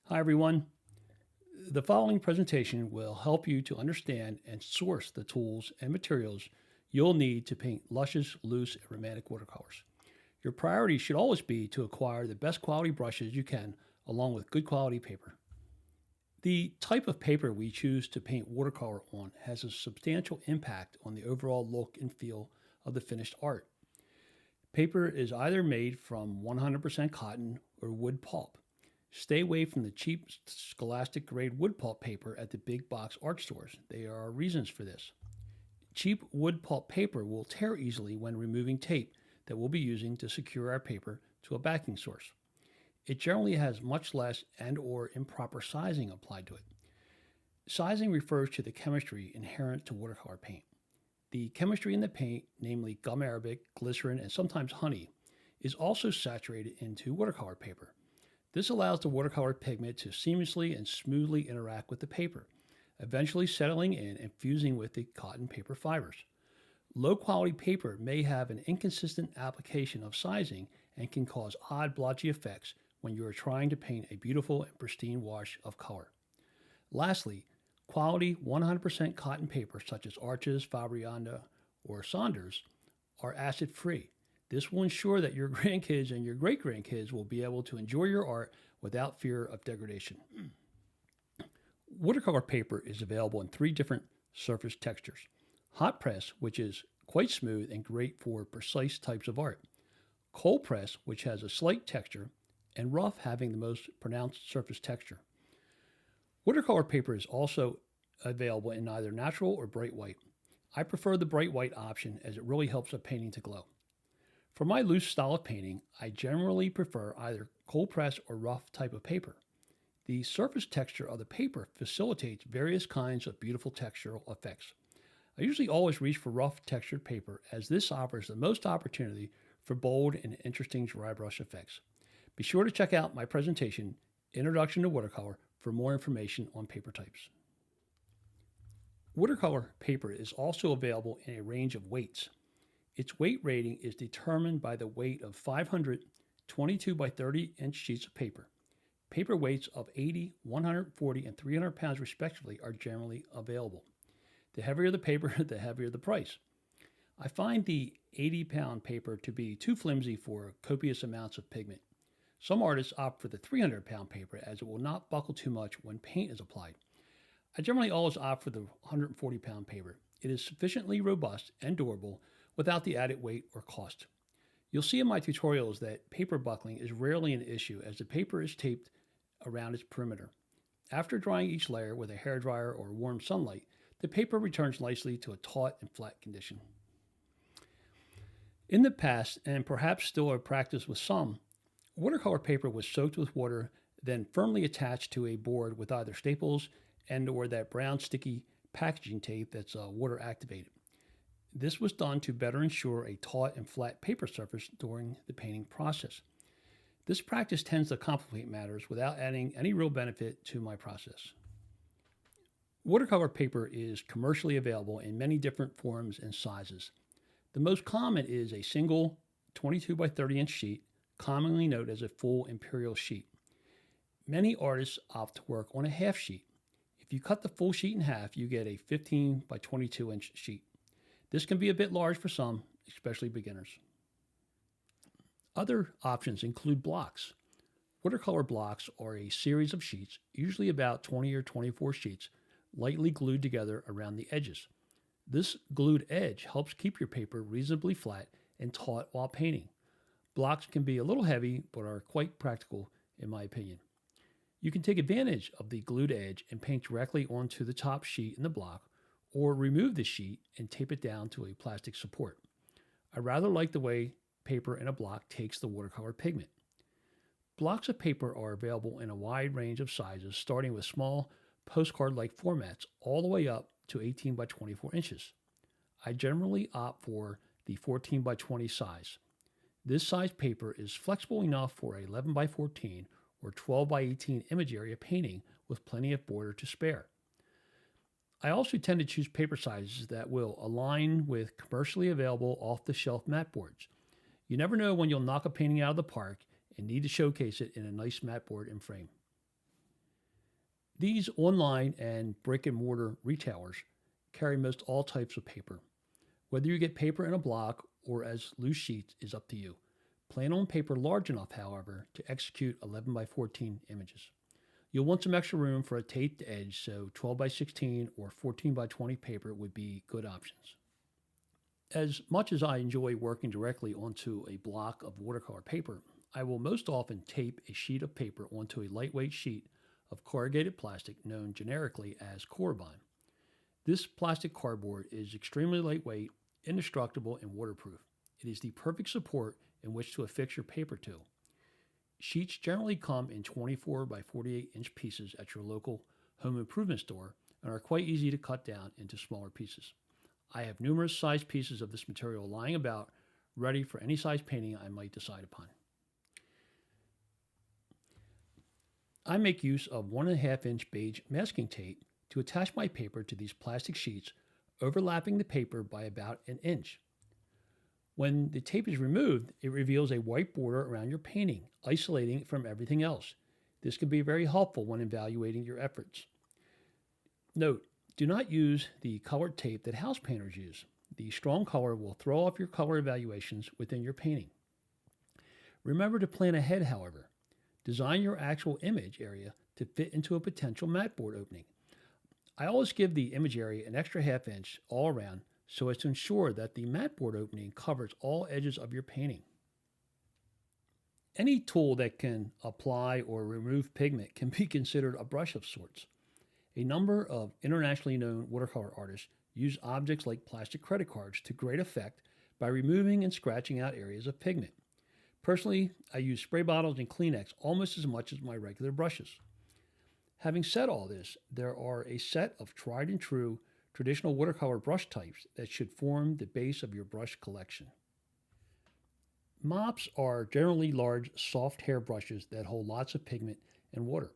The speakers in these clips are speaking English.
Hi, everyone. The following presentation will help you to understand and source the tools and materials you'll need to paint luscious, loose, and romantic watercolors. Your priority should always be to acquire the best quality brushes you can, along with good quality paper. The type of paper we choose to paint watercolor on has a substantial impact on the overall look and feel of the finished art. Paper is either made from 100% cotton or wood pulp. Stay away from the cheap scholastic grade wood pulp paper at the big box art stores. There are reasons for this. Cheap wood pulp paper will tear easily when removing tape that we'll be using to secure our paper to a backing source. It generally has much less and or improper sizing applied to it. Sizing refers to the chemistry inherent to watercolor paint. The chemistry in the paint, namely gum arabic, glycerin, and sometimes honey, is also saturated into watercolor paper. This allows the watercolor pigment to seamlessly and smoothly interact with the paper, eventually settling in and fusing with the cotton paper fibers. Low quality paper may have an inconsistent application of sizing and can cause odd blotchy effects when you are trying to paint a beautiful and pristine wash of color. Lastly, quality 100% cotton paper such as Arches, Fabriano, or Saunders are acid free. This will ensure that your grandkids and your great grandkids will be able to enjoy your art without fear of degradation. Watercolor paper is available in three different surface textures: hot press, which is quite smooth and great for precise types of art; cold press, which has a slight texture; and rough, having the most pronounced surface texture. Watercolor paper is also available in either natural or bright white. I prefer the bright white option as it really helps a painting to glow. For my loose style of painting, I generally prefer either cold press or rough type of paper. The surface texture of the paper facilitates various kinds of beautiful textural effects. I usually always reach for rough textured paper as this offers the most opportunity for bold and interesting dry brush effects. Be sure to check out my presentation, Introduction to Watercolor, for more information on paper types. Watercolor paper is also available in a range of weights. Its weight rating is determined by the weight of 500 22 by 30 inch sheets of paper. Paper weights of 80, 140, and 300 pounds respectively are generally available. The heavier the paper, the heavier the price. I find the 80-pound paper to be too flimsy for copious amounts of pigment. Some artists opt for the 300-pound paper as it will not buckle too much when paint is applied. I generally always opt for the 140-pound paper. It is sufficiently robust and durable without the added weight or cost. You'll see in my tutorials that paper buckling is rarely an issue as the paper is taped around its perimeter. After drying each layer with a hairdryer or warm sunlight, the paper returns nicely to a taut and flat condition. In the past, and perhaps still a practice with some, watercolor paper was soaked with water, then firmly attached to a board with either staples and or that brown sticky packaging tape that's water activated. This was done to better ensure a taut and flat paper surface during the painting process. This practice tends to complicate matters without adding any real benefit to my process. Watercolor paper is commercially available in many different forms and sizes. The most common is a single 22 by 30 inch sheet, commonly known as a full imperial sheet. Many artists opt to work on a half sheet. If you cut the full sheet in half, you get a 15 by 22 inch sheet. This can be a bit large for some, especially beginners. Other options include blocks. Watercolor blocks are a series of sheets, usually about 20 or 24 sheets, lightly glued together around the edges. This glued edge helps keep your paper reasonably flat and taut while painting. Blocks can be a little heavy, but are quite practical in my opinion. You can take advantage of the glued edge and paint directly onto the top sheet in the block, or remove the sheet and tape it down to a plastic support. I rather like the way paper in a block takes the watercolor pigment. Blocks of paper are available in a wide range of sizes, starting with small postcard-like formats all the way up to 18 by 24 inches. I generally opt for the 14 by 20 size. This size paper is flexible enough for a 11 by 14 or 12 by 18 image area painting with plenty of border to spare. I also tend to choose paper sizes that will align with commercially available off-the-shelf mat boards. You never know when you'll knock a painting out of the park and need to showcase it in a nice mat board and frame. These online and brick and mortar retailers carry most all types of paper. Whether you get paper in a block or as loose sheets is up to you. Plan on paper large enough, however, to execute 11 by 14 images. You'll want some extra room for a taped edge, so 12 by 16 or 14 by 20 paper would be good options. As much as I enjoy working directly onto a block of watercolor paper, I will most often tape a sheet of paper onto a lightweight sheet of corrugated plastic known generically as Carbon. This plastic cardboard is extremely lightweight, indestructible, and waterproof. It is the perfect support in which to affix your paper to. Sheets generally come in 24 by 48-inch pieces at your local home improvement store and are quite easy to cut down into smaller pieces. I have numerous size pieces of this material lying about, ready for any size painting I might decide upon. I make use of 1.5-inch beige masking tape to attach my paper to these plastic sheets, overlapping the paper by about an inch. When the tape is removed, it reveals a white border around your painting, isolating it from everything else. This can be very helpful when evaluating your efforts. Note, do not use the colored tape that house painters use. The strong color will throw off your color evaluations within your painting. Remember to plan ahead, however. Design your actual image area to fit into a potential mat board opening. I always give the image area an extra ½ inch all around so as to ensure that the mat board opening covers all edges of your painting. Any tool that can apply or remove pigment can be considered a brush of sorts. A number of internationally known watercolor artists use objects like plastic credit cards to great effect by removing and scratching out areas of pigment. Personally, I use spray bottles and Kleenex almost as much as my regular brushes. Having said all this, there are a set of tried and true traditional watercolor brush types that should form the base of your brush collection. Mops are generally large, soft hair brushes that hold lots of pigment and water.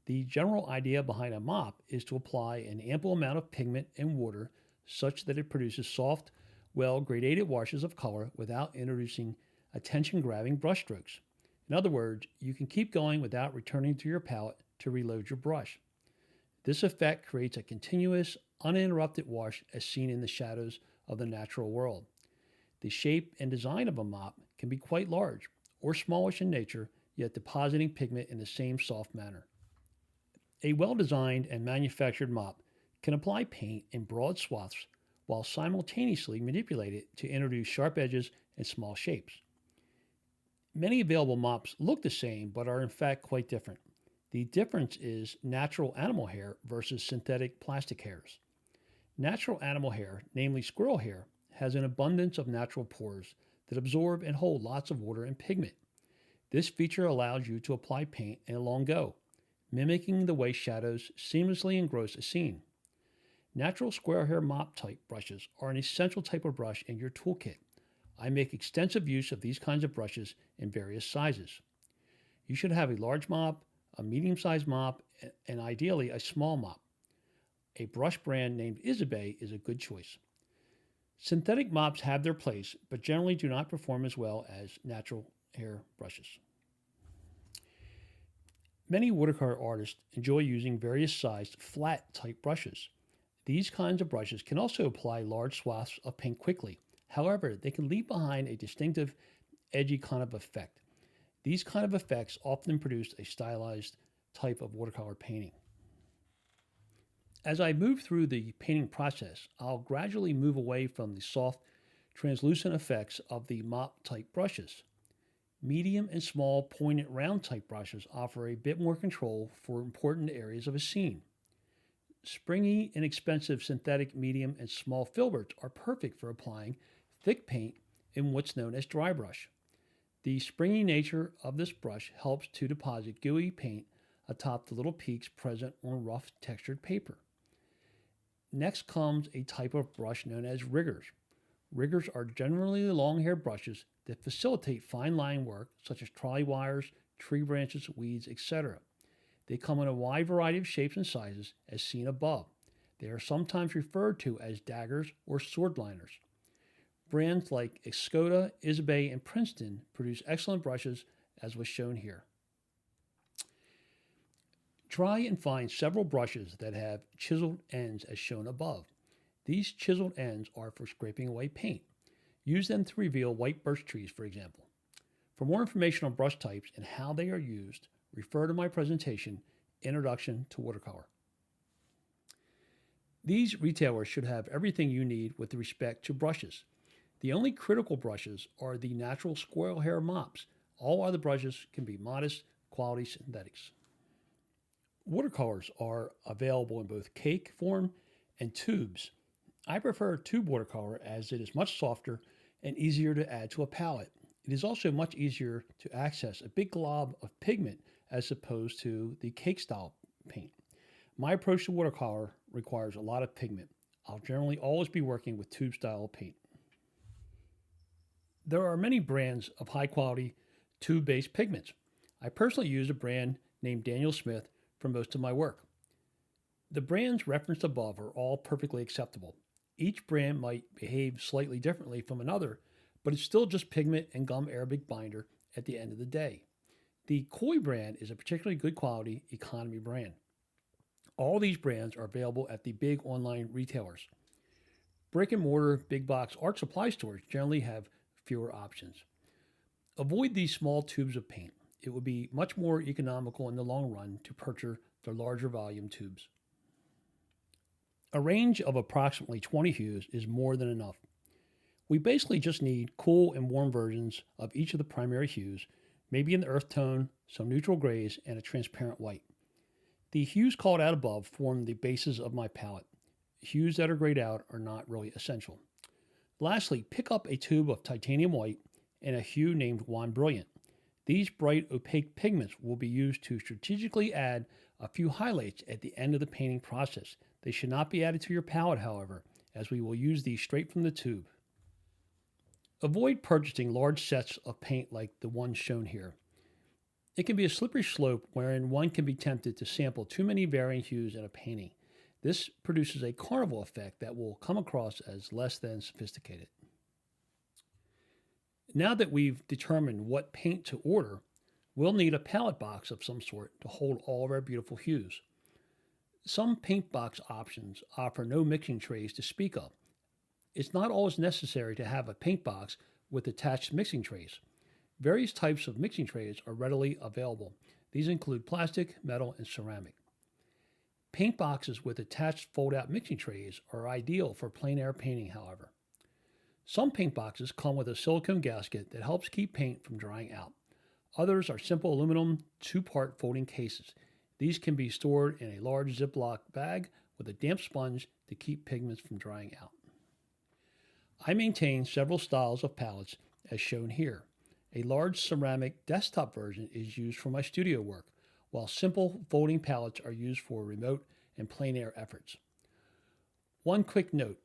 The general idea behind a mop is to apply an ample amount of pigment and water such that it produces soft, well-gradated washes of color without introducing attention-grabbing brush strokes. In other words, you can keep going without returning to your palette to reload your brush. This effect creates a continuous, uninterrupted wash as seen in the shadows of the natural world. The shape and design of a mop can be quite large or smallish in nature, yet depositing pigment in the same soft manner. A well-designed and manufactured mop can apply paint in broad swaths while simultaneously manipulate it to introduce sharp edges and small shapes. Many available mops look the same but are in fact quite different. The difference is natural animal hair versus synthetic plastic hairs. Natural animal hair, namely squirrel hair, has an abundance of natural pores that absorb and hold lots of water and pigment. This feature allows you to apply paint in a long go, mimicking the way shadows seamlessly engross a scene. Natural squirrel hair mop type brushes are an essential type of brush in your toolkit. I make extensive use of these kinds of brushes in various sizes. You should have a large mop, a medium-sized mop, and ideally a small mop. A brush brand named Isabey is a good choice. Synthetic mops have their place, but generally do not perform as well as natural hair brushes. Many watercolor artists enjoy using various sized flat type brushes. These kinds of brushes can also apply large swaths of paint quickly. However, they can leave behind a distinctive, edgy kind of effect. These kind of effects often produce a stylized type of watercolor painting. As I move through the painting process, I'll gradually move away from the soft, translucent effects of the mop type brushes. Medium and small pointed round type brushes offer a bit more control for important areas of a scene. Springy, inexpensive synthetic medium and small filberts are perfect for applying thick paint in what's known as dry brush. The springy nature of this brush helps to deposit gooey paint atop the little peaks present on rough textured paper. Next comes a type of brush known as riggers. Riggers are generally long-haired brushes that facilitate fine line work such as trolley wires, tree branches, weeds, etc. They come in a wide variety of shapes and sizes as seen above. They are sometimes referred to as daggers or sword liners. Brands like Escoda, Isabey, and Princeton produce excellent brushes as was shown here. Try and find several brushes that have chiseled ends as shown above. These chiseled ends are for scraping away paint. Use them to reveal white birch trees, for example. For more information on brush types and how they are used, refer to my presentation, Introduction to Watercolor. These retailers should have everything you need with respect to brushes. The only critical brushes are the natural squirrel hair mops. All other brushes can be modest quality synthetics. Watercolors are available in both cake form and tubes. I prefer tube watercolor as it is much softer and easier to add to a palette. It is also much easier to access a big glob of pigment as opposed to the cake style paint. My approach to watercolor requires a lot of pigment. I'll generally always be working with tube style paint. There are many brands of high quality tube based pigments. I personally use a brand named Daniel Smith for most of my work. The brands referenced above are all perfectly acceptable. Each brand might behave slightly differently from another, but it's still just pigment and gum Arabic binder at the end of the day. The Koi brand is a particularly good quality economy brand. All these brands are available at the big online retailers. Brick and mortar big box art supply stores generally have fewer options. Avoid these small tubes of paint. It would be much more economical in the long run to purchase the larger volume tubes. A range of approximately 20 hues is more than enough. We basically just need cool and warm versions of each of the primary hues, maybe an earth tone, some neutral grays, and a transparent white. The hues called out above form the basis of my palette. Hues that are grayed out are not really essential. Lastly, pick up a tube of titanium white and a hue named Wand Brilliant. These bright opaque pigments will be used to strategically add a few highlights at the end of the painting process. They should not be added to your palette, however, as we will use these straight from the tube. Avoid purchasing large sets of paint like the one shown here. It can be a slippery slope wherein one can be tempted to sample too many varying hues in a painting. This produces a carnival effect that will come across as less than sophisticated. Now that we've determined what paint to order, we'll need a palette box of some sort to hold all of our beautiful hues. Some paint box options offer no mixing trays to speak of. It's not always necessary to have a paint box with attached mixing trays. Various types of mixing trays are readily available. These include plastic, metal, and ceramic. Paint boxes with attached fold-out mixing trays are ideal for plein air painting, however. Some paint boxes come with a silicone gasket that helps keep paint from drying out. Others are simple aluminum two-part folding cases. These can be stored in a large Ziploc bag with a damp sponge to keep pigments from drying out. I maintain several styles of palettes as shown here. A large ceramic desktop version is used for my studio work, while simple folding palettes are used for remote and plein air efforts. One quick note,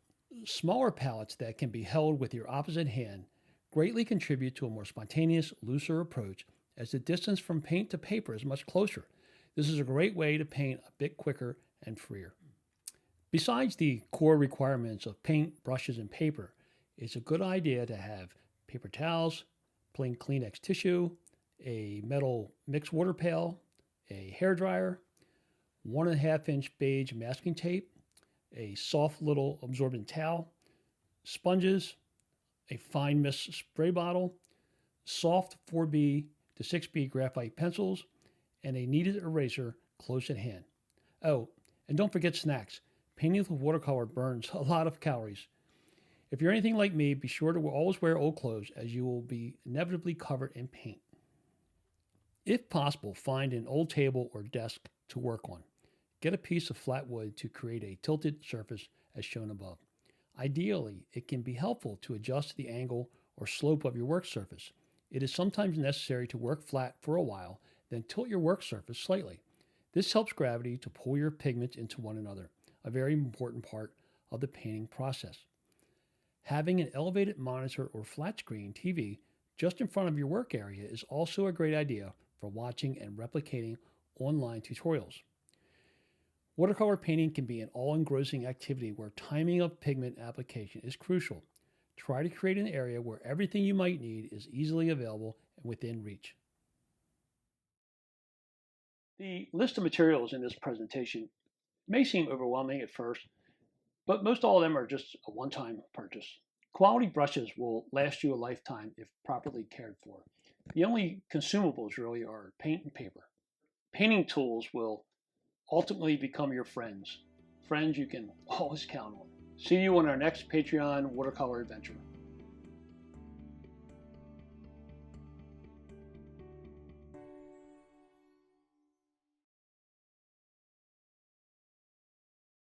smaller palettes that can be held with your opposite hand greatly contribute to a more spontaneous, looser approach as the distance from paint to paper is much closer. This is a great way to paint a bit quicker and freer. Besides the core requirements of paint, brushes, and paper, it's a good idea to have paper towels, plain Kleenex tissue, a metal mixed water pail, a hairdryer, 1.5-inch beige masking tape, a soft little absorbent towel, sponges, a fine mist spray bottle, soft 4B to 6B graphite pencils, and a kneaded eraser close at hand. Oh, and don't forget snacks. Painting with watercolor burns a lot of calories. If you're anything like me, be sure to always wear old clothes as you will be inevitably covered in paint. If possible, find an old table or desk to work on. Get a piece of flat wood to create a tilted surface as shown above. Ideally, it can be helpful to adjust the angle or slope of your work surface. It is sometimes necessary to work flat for a while, then tilt your work surface slightly. This helps gravity to pull your pigments into one another, a very important part of the painting process. Having an elevated monitor or flat screen TV just in front of your work area is also a great idea for watching and replicating online tutorials. Watercolor painting can be an all-engrossing activity where timing of pigment application is crucial. Try to create an area where everything you might need is easily available and within reach. The list of materials in this presentation may seem overwhelming at first, but most all of them are just a one-time purchase. Quality brushes will last you a lifetime if properly cared for. The only consumables really are paint and paper. Painting tools will ultimately become your friends, friends you can always count on. See you on our next Patreon watercolor adventure.